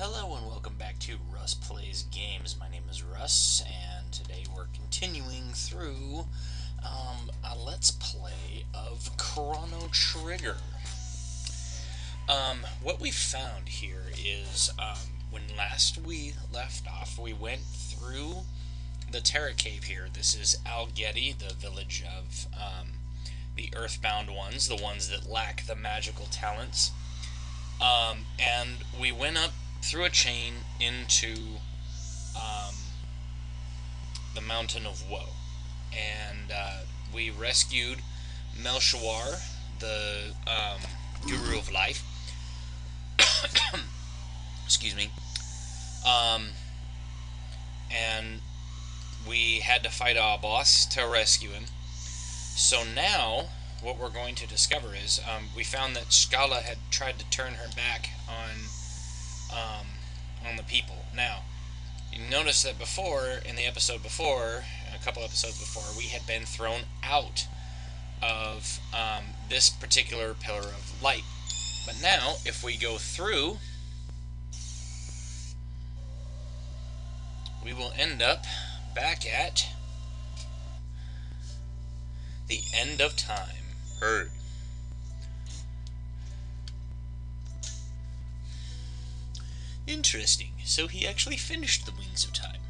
Hello and welcome back to Russ Plays Games. My name is Russ, and today we're continuing through a Let's Play of Chrono Trigger. What we found here is, when last we left off, we went through the Terra Cave here. This is Algeti, the village of the Earthbound ones, the ones that lack the magical talents. And we went up through a chain into the Mountain of Woe, and we rescued Melchior, the Guru of Life. Excuse me. And we had to fight our boss to rescue him. So now, what we're going to discover is we found that Schala had tried to turn her back on the people. Now, you notice that before, in the episode before, a couple episodes before, we had been thrown out of this particular pillar of light. But now, if we go through, we will end up back at the end of time. Hey. Interesting. So he actually finished the Wings of Time.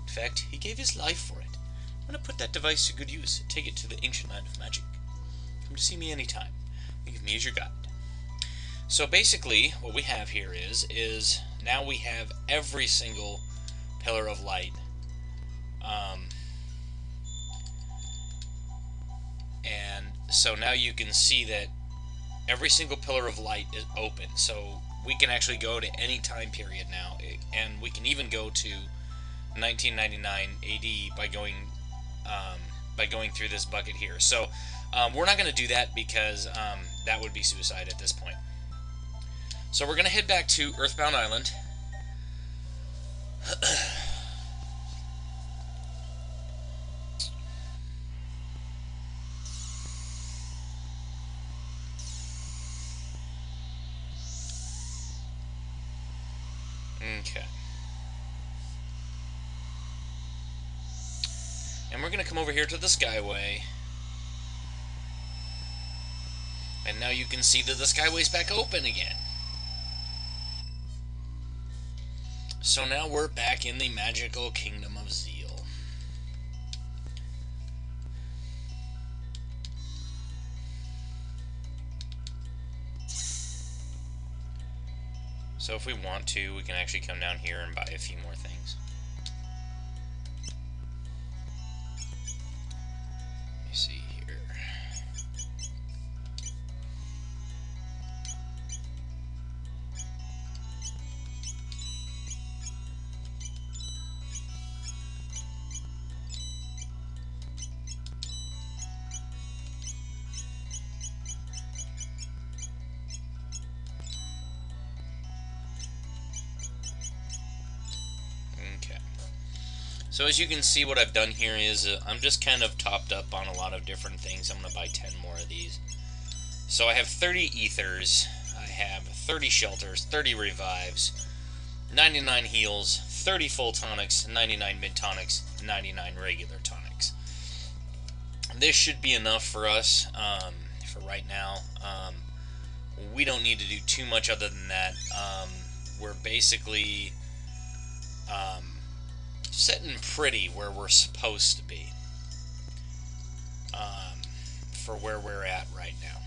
In fact, he gave his life for it. I'm going to put that device to good use. Take it to the ancient land of magic. Come to see me anytime. Think of me as your guide. So basically, what we have here is now we have every single pillar of light. And so now you can see that every single pillar of light is open. So we can actually go to any time period now, and we can even go to 1999 AD by going through this bucket here. So we're not going to do that because that would be suicide at this point. So we're going to head back to Earthbound Island. Okay. And we're going to come over here to the Skyway. And now you can see that the Skyway's back open again. So now we're back in the magical kingdom of Zeal. So if we want to, we can actually come down here and buy a few more things. Let me see here. So as you can see, what I've done here is I'm just kind of topped up on a lot of different things. I'm going to buy 10 more of these. So I have 30 ethers, I have 30 shelters, 30 revives, 99 heals, 30 full tonics, 99 mid tonics, 99 regular tonics. This should be enough for us for right now. We don't need to do too much other than that. We're basically sitting pretty where we're supposed to be for where we're at right now.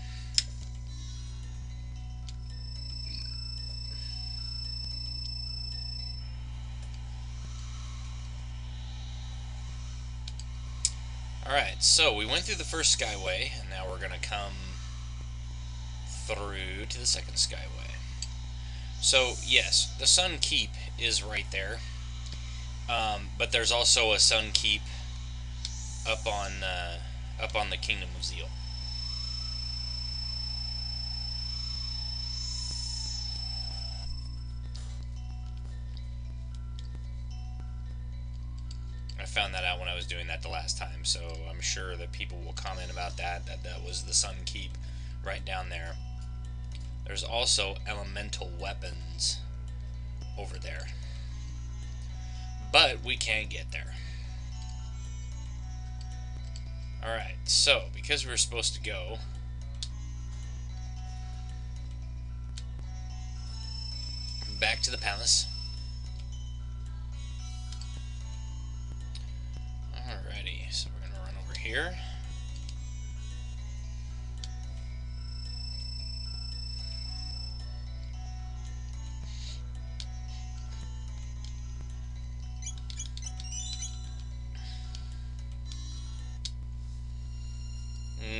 Alright, so we went through the first Skyway, and now we're going to come through to the second Skyway. So, yes, the Sun Keep is right there. But there's also a Sun Keep up on the Kingdom of Zeal. I found that out when I was doing that the last time, so I'm sure that people will comment about that was the Sun Keep right down there. There's also elemental weapons over over there. But we can't get there. Alright, so, because we were supposed to go... back to the palace. Alrighty, so we're gonna run over here.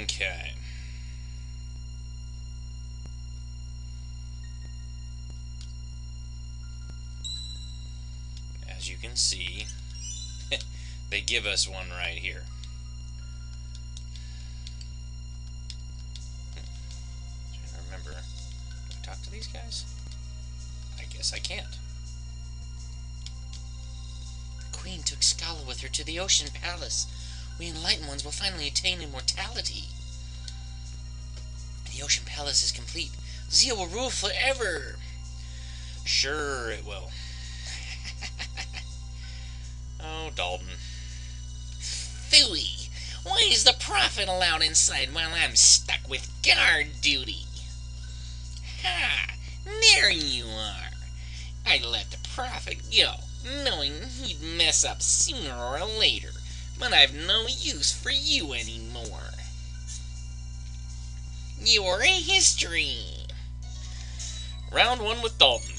Okay. As you can see, they give us one right here. Trying to remember, do I talk to these guys? I guess I can't. The Queen took Schala with her to the Ocean Palace. We enlightened ones will finally attain immortality. The Ocean Palace is complete. Zia will rule forever. Sure it will. Oh, Dalton. Phooey! Why is the Prophet allowed inside while I'm stuck with guard duty? Ha! There you are. I let the Prophet go, knowing he'd mess up sooner or later, but I've no use for you anymore. You're a history. Round one with Dalton.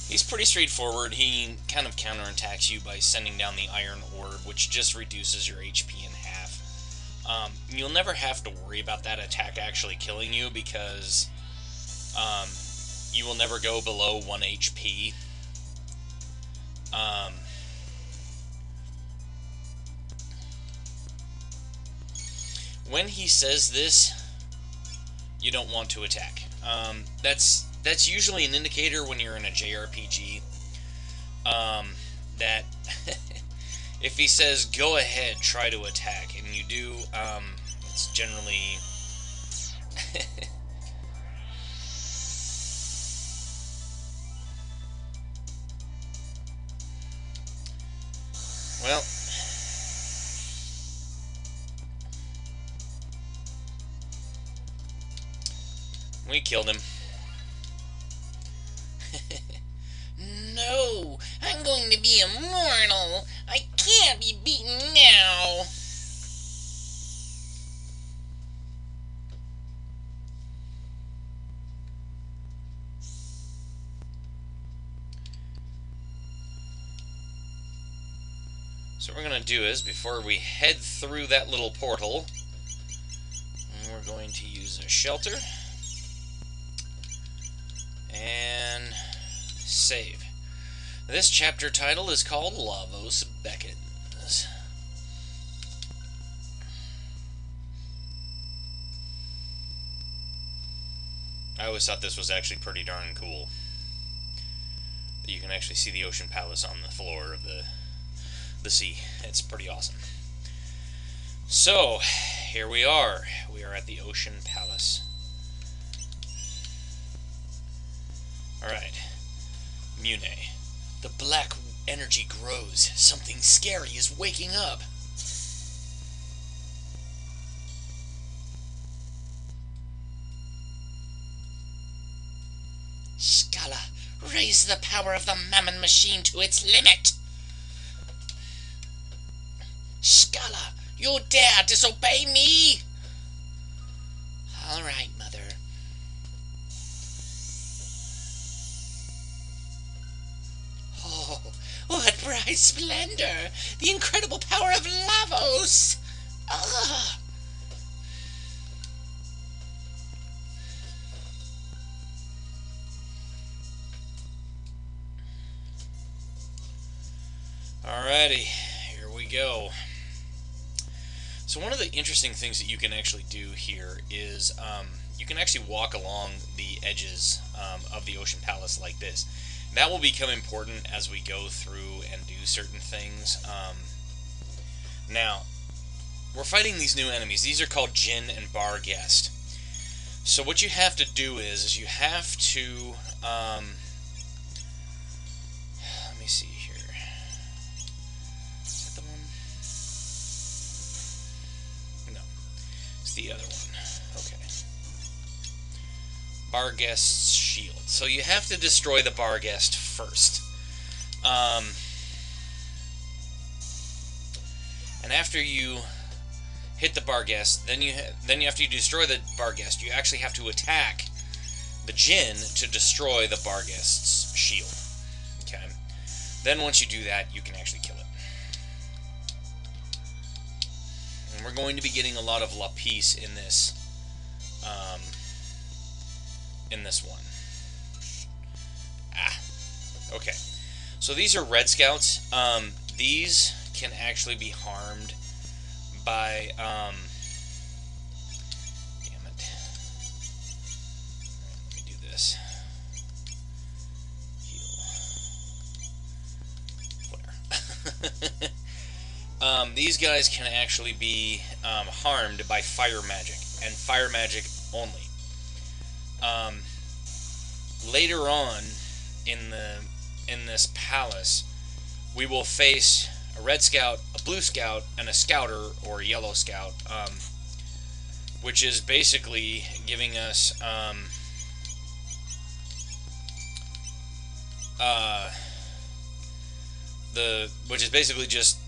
He's pretty straightforward. He kind of counterattacks you by sending down the Iron Orb, which just reduces your HP in half. You'll never have to worry about that attack actually killing you because you will never go below 1 HP. When he says this, you don't want to attack. That's usually an indicator when you're in a JRPG that if he says go ahead, try to attack, and you do, it's generally well, we killed him. No! I'm going to be immortal! I can't be beaten now! So what we're going to do is, before we head through that little portal, we're going to use a shelter and save. This chapter title is called Lavos Beckons. I always thought this was actually pretty darn cool. That you can actually see the Ocean Palace on the floor of the sea. It's pretty awesome. So, here we are. We are at the Ocean Palace. Alright. Mune. The black energy grows. Something scary is waking up. Schala, raise the power of the Mammon machine to its limit! Schala, you dare disobey me? All right, Mother. Oh, what bright splendor! The incredible power of Lavos! Ugh! Alrighty, here we go. So one of the interesting things that you can actually do here is you can actually walk along the edges of the Ocean Palace like this. That will become important as we go through and do certain things. Now, we're fighting these new enemies. These are called Jinn and Barghest. So what you have to do is you have to... let me see here. Is that the one? No. It's the other one. Okay. Barghest's shield. So you have to destroy the Barghest first. And after you hit the Barghest, then after you destroy the Barghest, you actually have to attack the Jinn to destroy the Barghest's shield. Okay. Then once you do that, you can actually kill it. And we're going to be getting a lot of lapis in this one. Okay. So these are red scouts. These can actually be harmed by damn it. Let me do this. Heal. Flare. These guys can actually be harmed by fire magic, and fire magic only. Later on in this palace, we will face a red scout, a blue scout, and a scouter or a yellow scout, which is basically giving us which is basically just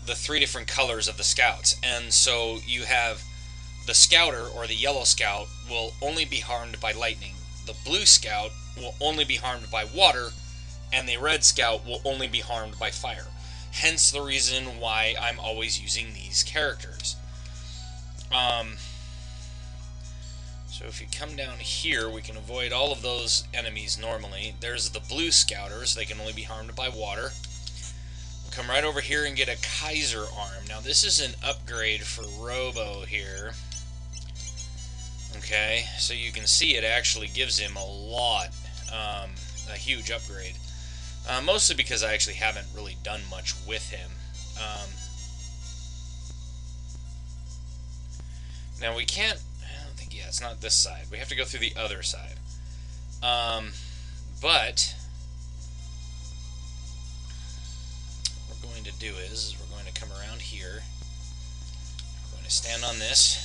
the 3 different colors of the scouts. And so you have the scouter or the yellow scout will only be harmed by lightning. The blue scout will only be harmed by water, and the red scout will only be harmed by fire. Hence the reason why I'm always using these characters. So if you come down here, we can avoid all of those enemies normally. There's the blue scouters. They can only be harmed by water. We'll come right over here and get a Kaiser arm. Now this is an upgrade for Robo here. Okay, so you can see it actually gives him a lot, a huge upgrade. Mostly because I actually haven't really done much with him. Now we can't, I don't think, yeah, it's not this side. We have to go through the other side. But what we're going to do is we're going to come around here. We're going to stand on this.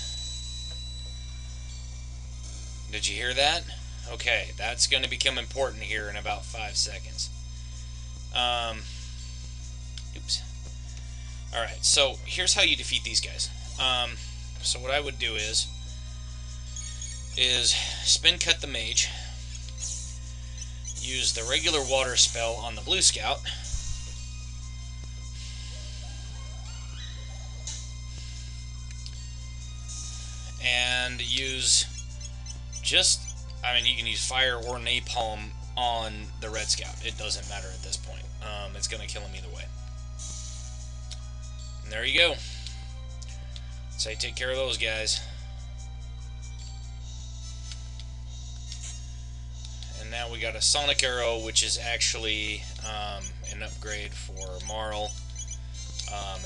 Did you hear that? Okay, that's going to become important here in about 5 seconds. Oops. Alright, so here's how you defeat these guys. So what I would do is spin cut the mage, use the regular water spell on the blue scout, and use you can use fire or napalm on the red scout. It doesn't matter at this point. It's going to kill him either way. And there you go. That's how you take care of those guys. And now we got a Sonic Arrow, which is actually an upgrade for Marl.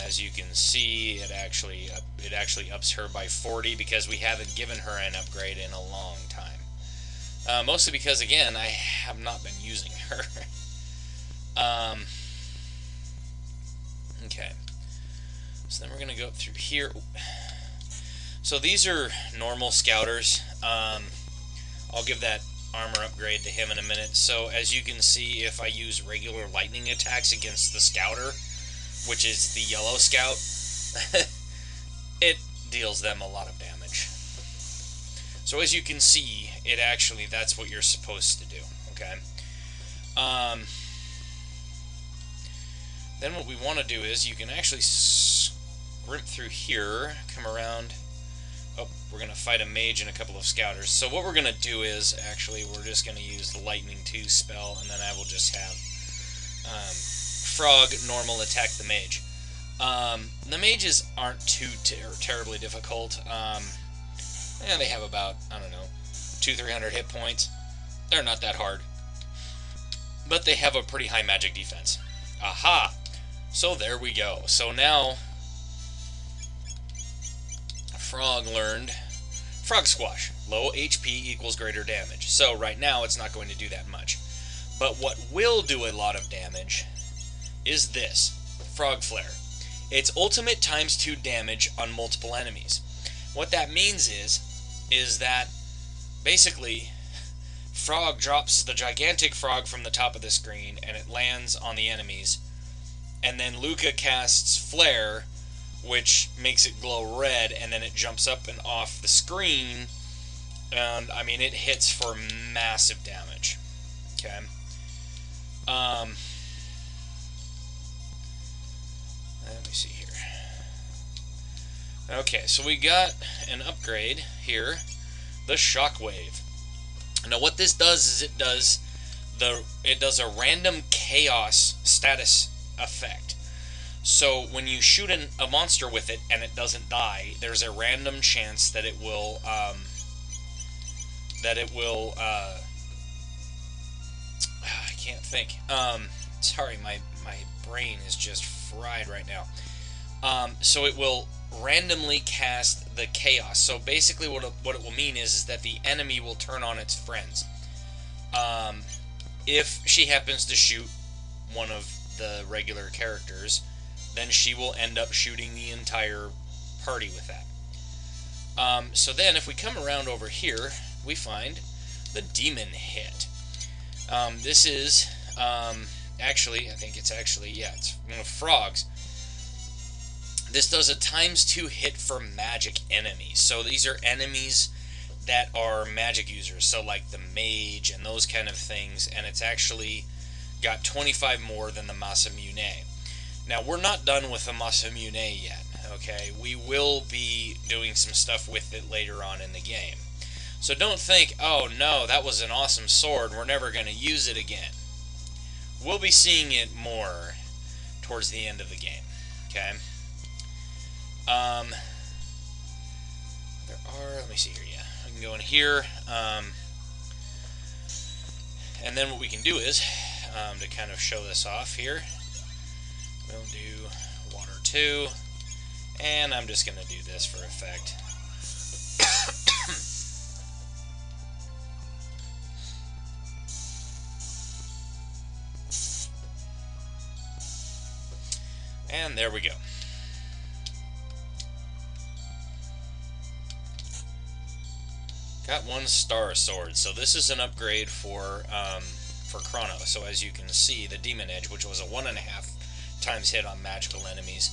As you can see, it actually ups her by 40 because we haven't given her an upgrade in a long time. Mostly because, again, I have not been using her. Okay. So then we're going to go up through here. So these are normal scouters. I'll give that armor upgrade to him in a minute. So as you can see, if I use regular lightning attacks against the scouter, which is the yellow scout, it deals them a lot of damage. So as you can see, that's what you're supposed to do, okay? Then what we want to do is you can actually scrimp through here, come around. Oh, we're going to fight a mage and a couple of scouters. So what we're going to do is, we're just going to use the Lightning 2 spell, and then I will just have Frog normal attack the mage. The mages aren't too terribly difficult. And they have about, I don't know, 200-300 hit points. They're not that hard. But they have a pretty high magic defense. Aha! So there we go. So now, Frog learned Frog Squash. Low HP equals greater damage. So right now it's not going to do that much. But what will do a lot of damage is this, Frog Flare. It's ultimate ×2 damage on multiple enemies. What that means is that basically Frog drops the gigantic frog from the top of the screen and it lands on the enemies, and then Luca casts Flare, which makes it glow red, and then it jumps up and off the screen, and I mean it hits for massive damage. Okay. Let me see here. Okay, so we got an upgrade here, the Shockwave. Now what this does is it does a random chaos status effect. So when you shoot a monster with it and it doesn't die, there's a random chance that it will I can't think. Sorry, my brain is just fried right now. So it will randomly cast the chaos. So basically what it will mean is that the enemy will turn on its friends. If she happens to shoot one of the regular characters, then she will end up shooting the entire party with that. So then if we come around over here, we find the Demon Hit. This is actually, I think it's actually, yeah, it's one of Frog's. This does a ×2 hit for magic enemies. So these are enemies that are magic users, so like the mage and those kind of things, and it's actually got 25 more than the Masamune. Now, we're not done with the Masamune yet, okay? We will be doing some stuff with it later on in the game. So don't think, oh no, that was an awesome sword, we're never going to use it again. We'll be seeing it more towards the end of the game, okay? Let me see here, yeah. We can go in here, and then what we can do is, to kind of show this off here, we'll do water 2, and I'm just going to do this for effect. And there we go. Got 1 star sword, so this is an upgrade for Chrono. So as you can see, the Demon Edge, which was a 1.5 times hit on magical enemies,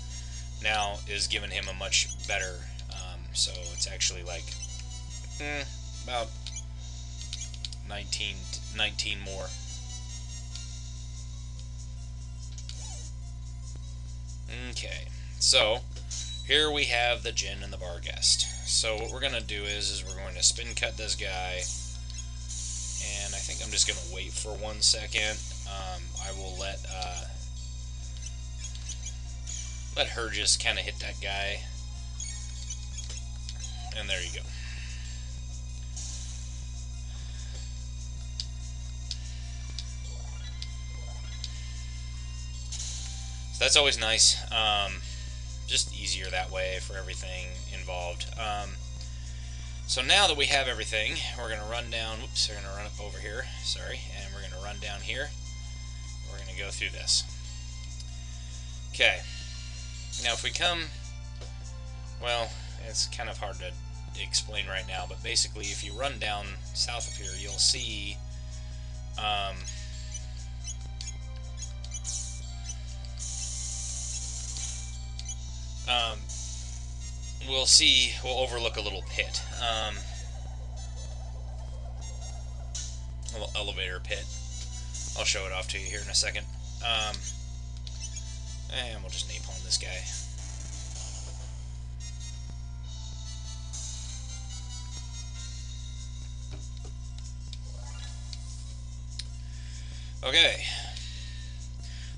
now is giving him a much better. So it's actually like about 19 more. Okay, so here we have the Djinn and the Barghest. So what we're going to do is we're going to spin cut this guy, and I think I'm just going to wait for 1 second. I will let her just kind of hit that guy, and there you go. So that's always nice. Just easier that way for everything involved. So now that we have everything, we're going to run down, whoops, we're going to run up over here, sorry, and we're going to run down here. We're going to go through this. Okay. Now if we come, well, it's kind of hard to explain right now, but basically if you run down south of here, you'll see we'll overlook a little pit, a little elevator pit. I'll show it off to you here in a second. And we'll just napalm this guy. Okay.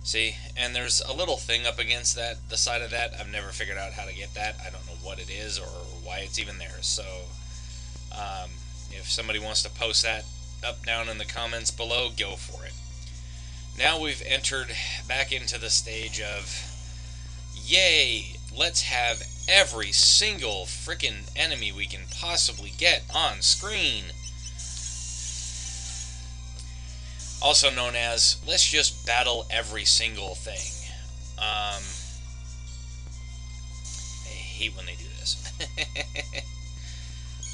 See, and there's a little thing up against the side of that. I've never figured out how to get that. I don't know what it is or why it's even there. So If somebody wants to post that up down in the comments below, go for it. Now we've entered back into the stage of, yay, let's have every single frickin' enemy we can possibly get on screen. Also known as, let's just battle every single thing. I hate when they do this.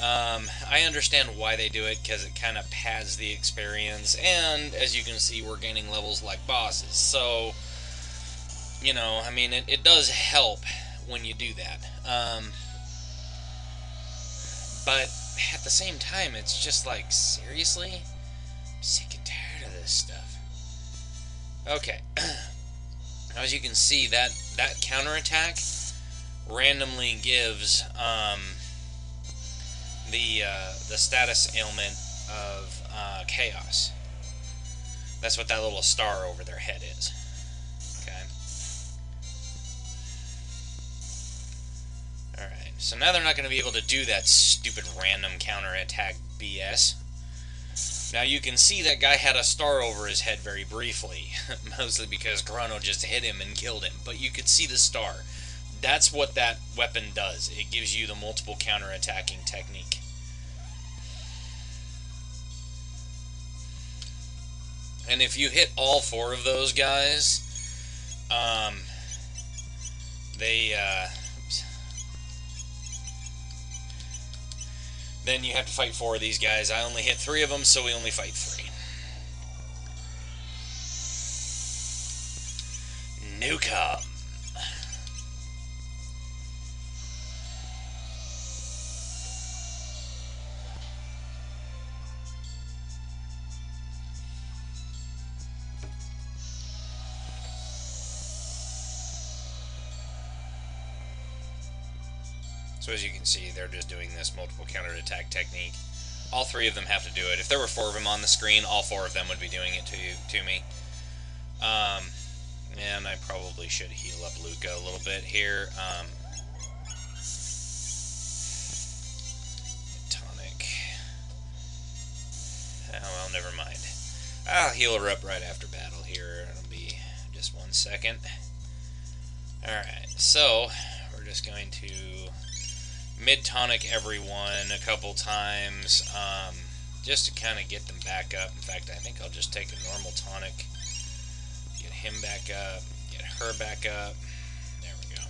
I understand why they do it, because it kind of pads the experience, and as you can see, we're gaining levels like bosses. So, you know, I mean, it does help when you do that. But at the same time, it's just like, seriously? I'm sick and tired of this stuff. Okay. As you can see, that counterattack randomly gives the status ailment of chaos. That's what that little star over their head is. Okay. Alright, so now they're not going to be able to do that stupid random counterattack BS. Now you can see that guy had a star over his head very briefly, mostly because Chrono just hit him and killed him, but you could see the star. That's what that weapon does. It gives you the multiple counterattacking technique. And if you hit all 4 of those guys, then you have to fight 4 of these guys. I only hit 3 of them, so we only fight 3. Newcomb. So as you can see, they're just doing this multiple counterattack technique. All 3 of them have to do it. If there were 4 of them on the screen, all 4 of them would be doing it to me. And I probably should heal up Luca a little bit here. Tonic. Oh, well, never mind. I'll heal her up right after battle here. It'll be just 1 second. Alright, so we're just going to mid-tonic everyone a couple times, just to kind of get them back up. In fact, I think I'll just take a normal tonic, get him back up, get her back up. There we go.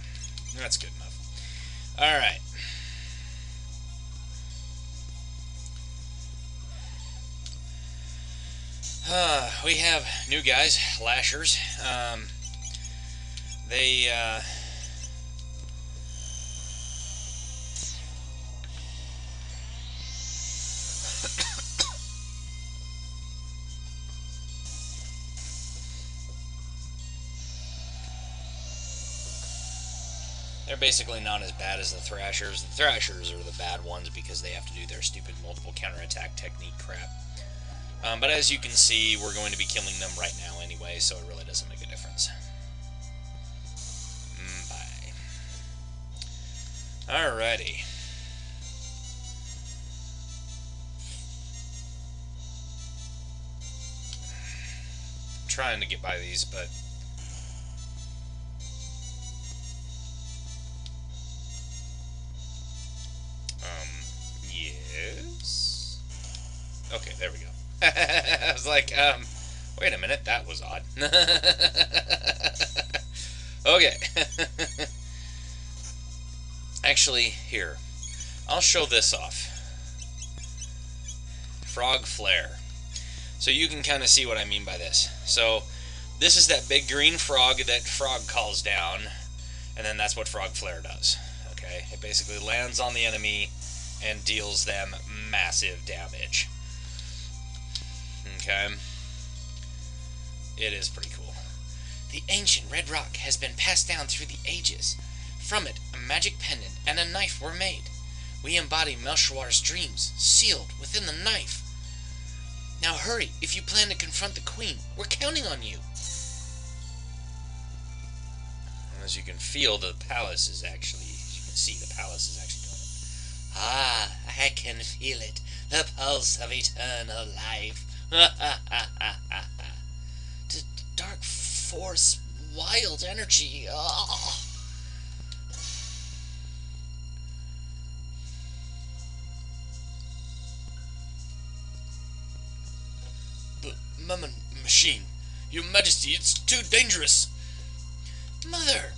That's good enough. Alright. We have new guys, Lashers. They're basically not as bad as the Thrashers. The Thrashers are the bad ones because they have to do their stupid multiple counterattack technique crap. But as you can see, we're going to be killing them right now anyway, so it really doesn't make a difference. Bye. Alrighty. I'm trying to get by these, but yes. Okay, there we go. I was like, wait a minute, that was odd. Okay. Actually, here, I'll show this off. Frog Flare. So you can kind of see what I mean by this. So, this is that big green frog that Frog calls down, and then that's what Frog Flare does. Okay, it basically lands on the enemy and deals them massive damage. Okay. It is pretty cool. The ancient red rock has been passed down through the ages. From it, a magic pendant and a knife were made. We embody Melchior's dreams, sealed within the knife. Now hurry, if you plan to confront the queen. We're counting on you. As you can feel, the palace is actually, as you can see, the palace is actually Ah, I can feel it. The pulse of eternal life. D Dark force, wild energy. Oh. Machine. Your Majesty, it's too dangerous. Mother!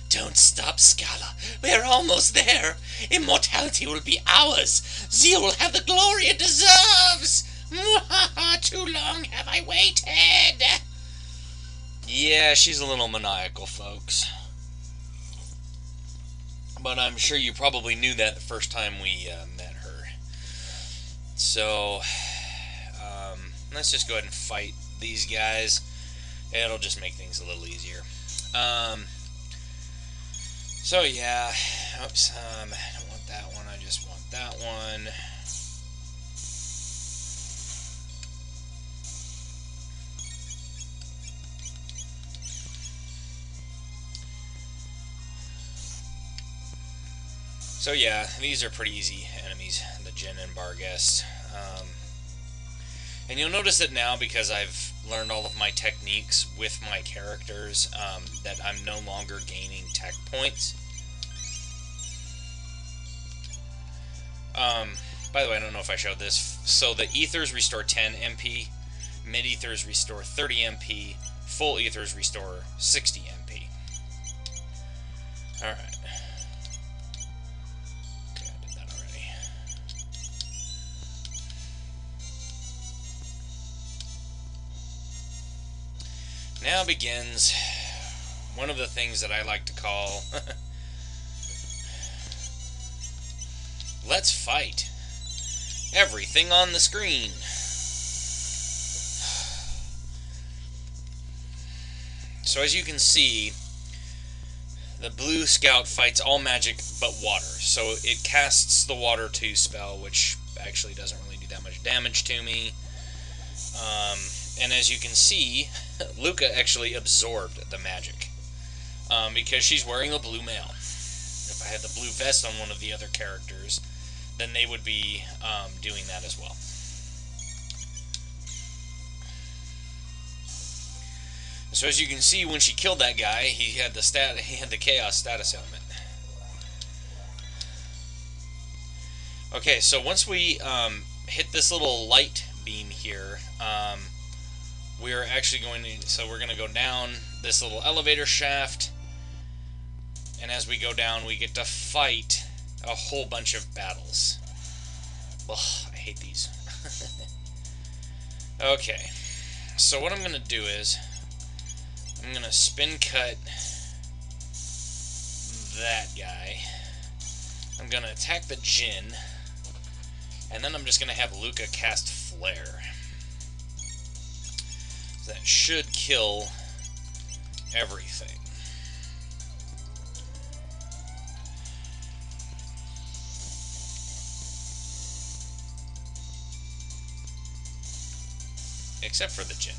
Don't stop, Schala. We're almost there. Immortality will be ours. Zeal will have the glory it deserves. Too long have I waited. Yeah, she's a little maniacal, folks. But I'm sure you probably knew that the first time we met her. So, let's just go ahead and fight these guys. It'll just make things a little easier. So yeah, oops, I don't want that one, I just want that one. So yeah, these are pretty easy enemies, the Jinn and Barghest. And you'll notice that now, because I've learned all of my techniques with my characters, that I'm no longer gaining tech points. By the way, I don't know if I showed this. So the ethers restore 10 MP, mid ethers restore 30 MP, full ethers restore 60 MP. Alright. Okay, I did that already. Now begins one of the things that I like to call let's fight everything on the screen. So as you can see, the blue scout fights all magic but water. So it casts the water 2 spell, which actually doesn't really do that much damage to me. And as you can see, Luca actually absorbed the magic because she's wearing a blue mail. If I had the blue vest on one of the other characters, then they would be doing that as well. So as you can see, when she killed that guy, he had the chaos status element. Okay, so once we hit this little light beam here, we're actually going to, so we're going to go down this little elevator shaft, and as we go down, we get to fight a whole bunch of battles. Ugh, I hate these. Okay, so what I'm going to do is, I'm going to spin cut that guy. I'm going to attack the Jinn, and then I'm just going to have Luca cast Flare. That should kill everything. Except for the Jinn.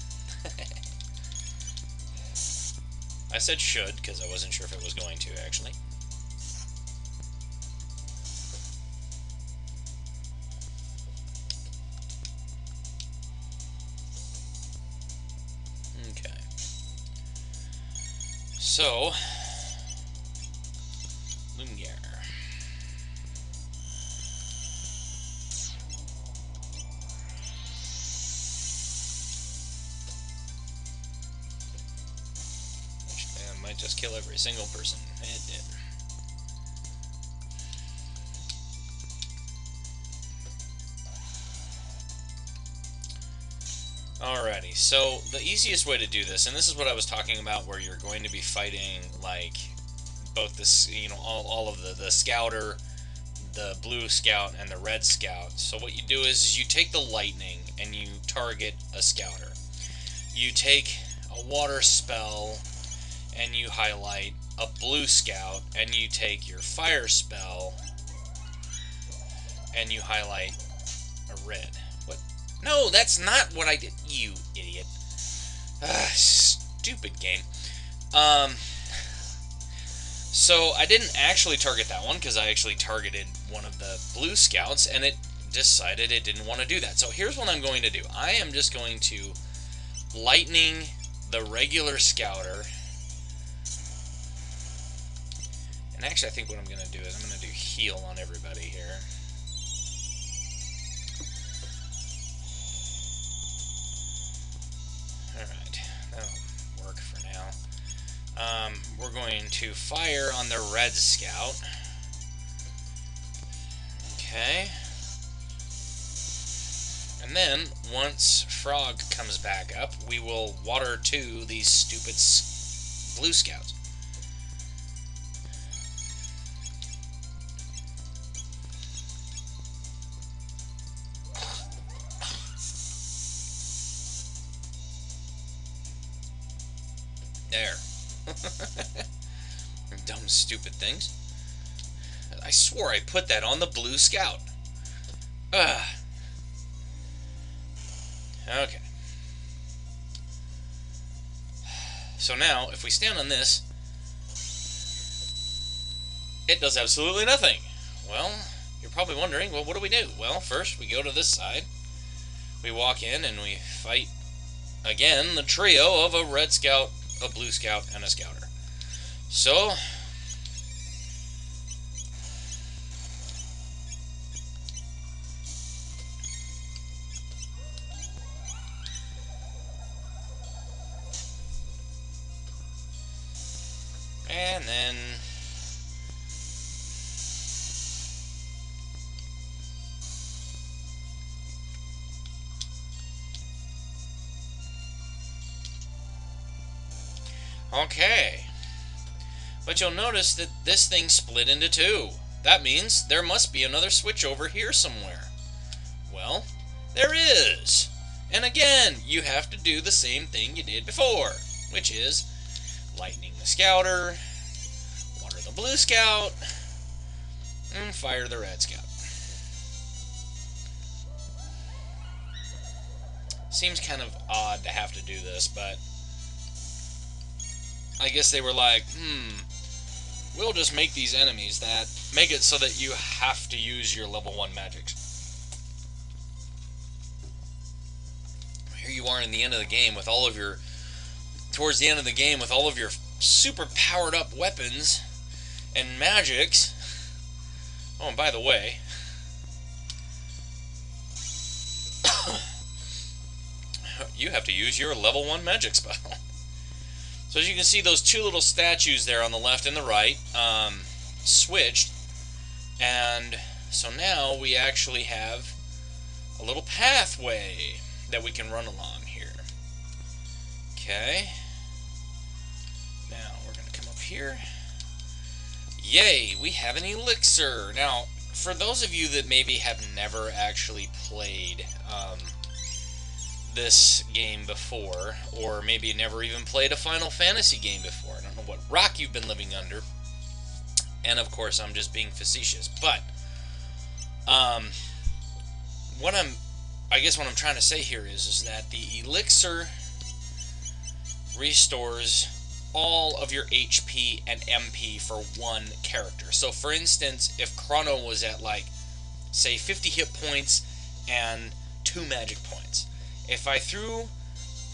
I said should, because I wasn't sure if it was going to, actually. Okay. So, Lumiere. Which might just kill every single person. It did. Alrighty, so the easiest way to do this, and this is what I was talking about, where you're going to be fighting, like, both this, you know, all of the scouter, the blue scout, and the red scout. So what you do is you take the lightning and you target a scouter. You take a water spell and you highlight a blue scout, and you take your fire spell and you highlight a red. What? No, that's not what I did, you idiot. Stupid game. So I didn't actually target that one because I actually targeted one of the blue scouts, and it decided it didn't want to do that. So here's what I'm going to do. I am just going to lightning the regular scouter. And actually I think what I'm going to do is I'm going to do heal on everybody here. Alright, that'll work for now. We're going to fire on the red scout. Okay. And then, once Frog comes back up, we will water to these stupid blue scouts. There. Dumb, stupid things. I swore I put that on the blue scout. Ugh. Okay. So now, if we stand on this, it does absolutely nothing. Well, you're probably wondering, well, what do we do? Well, first we go to this side. We walk in and we fight, again, the trio of a red scout, a blue scout, and a scouter. So, and then okay. But you'll notice that this thing split into two. That means there must be another switch over here somewhere. Well, there is. And again, you have to do the same thing you did before, which is lightning the scouter, water the blue scout, and fire the red scout. Seems kind of odd to have to do this, but I guess they were like, we'll just make these enemies that make it so that you have to use your level 1 magics. Here you are in the end of the game with all of your, towards the end of the game with all of your super powered up weapons and magics. Oh, and by the way, you have to use your level 1 magic spell. So as you can see, those two little statues there on the left and the right switched, and so now we actually have a little pathway that we can run along here. Okay. Now we're going to come up here. Yay, we have an elixir. Now, for those of you that maybe have never actually played this game before, or maybe never even played a Final Fantasy game before, I don't know what rock you've been living under, and of course I'm just being facetious, but what I'm trying to say here is that the elixir restores all of your HP and MP for one character. So for instance, if Chrono was at like, say 50 hit points and 2 magic points, if I threw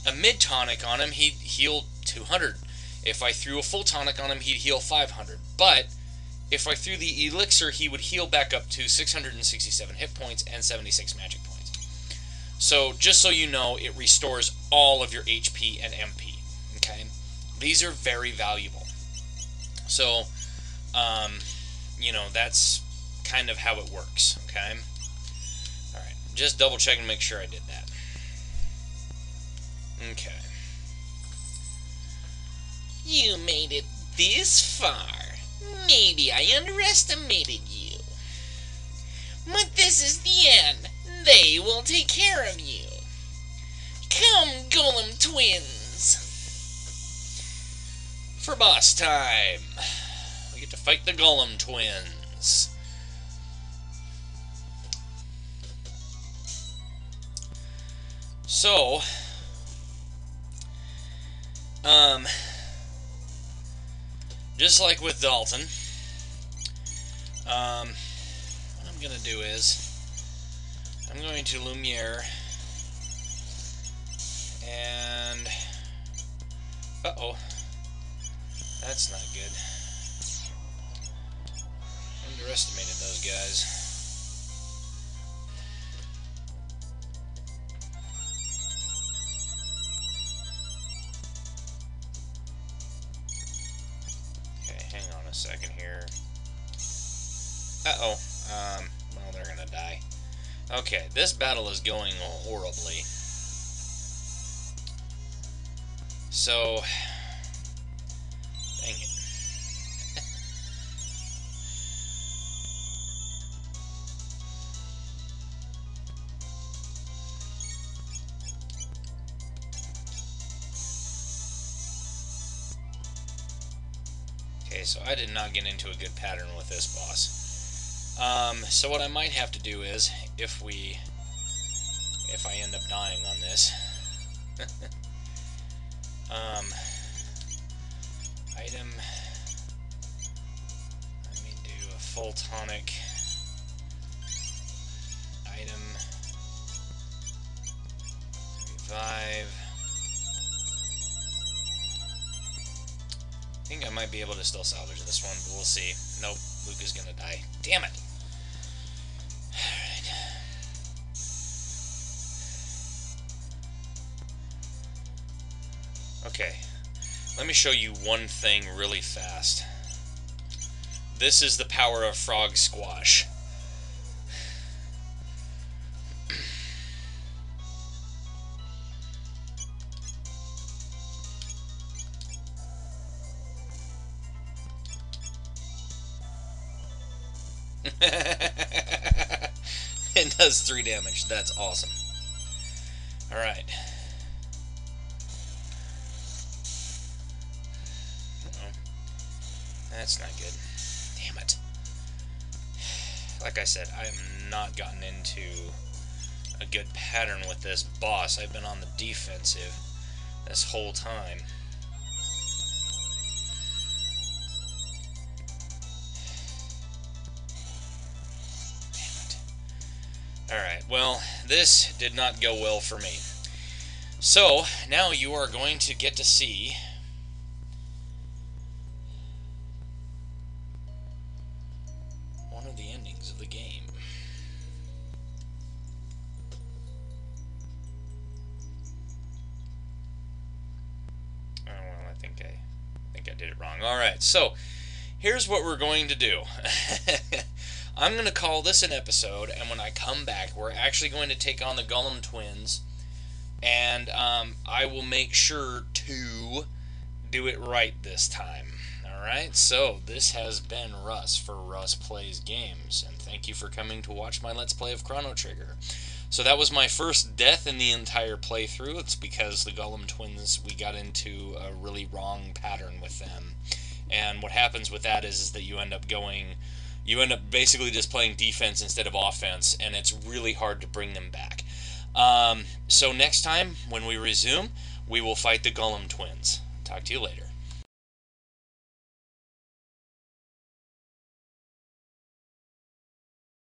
a mid-tonic on him, he'd heal 200. If I threw a full tonic on him, he'd heal 500. But if I threw the elixir, he would heal back up to 667 hit points and 76 magic points. So just so you know, it restores all of your HP and MP. Okay, these are very valuable. So, you know, that's kind of how it works. Okay. All right, just double check and make sure I did that. Okay. You made it this far. Maybe I underestimated you. But this is the end. They will take care of you. Come, Golem Twins. For boss time, we get to fight the Golem Twins. So, just like with Dalton, what I'm going to do is I'm going to Lumiere and uh-oh, that's not good. Underestimated those guys. Hang on a second here. Uh-oh. Well, they're gonna die. Okay, this battle is going horribly. So, dang it. Okay, so I did not get into a good pattern with this boss. So what I might have to do is, if I end up dying on this, item, let me do a full tonic, item, revive. I think I might be able to still salvage this one, but we'll see. Nope, Luke is gonna die. Damn it! Alright. Okay, let me show you one thing really fast. This is the power of frog squash. It does 3 damage. That's awesome. Alright. That's not good. Damn it. Like I said, I have not gotten into a good pattern with this boss. I've been on the defensive this whole time. Alright, well, this did not go well for me. So, now you are going to get to see one of the endings of the game. Oh, well, I think I did it wrong. Alright, so, here's what we're going to do. I'm going to call this an episode, and when I come back, we're actually going to take on the Golem twins, and I will make sure to do it right this time. Alright, so this has been Russ for Russ Plays Games, and thank you for coming to watch my Let's Play of Chrono Trigger. So that was my first death in the entire playthrough. It's because the Golem twins, we got into a really wrong pattern with them. And what happens with that is that you end up basically just playing defense instead of offense, and it's really hard to bring them back. So next time, when we resume, we will fight the Golem twins. Talk to you later.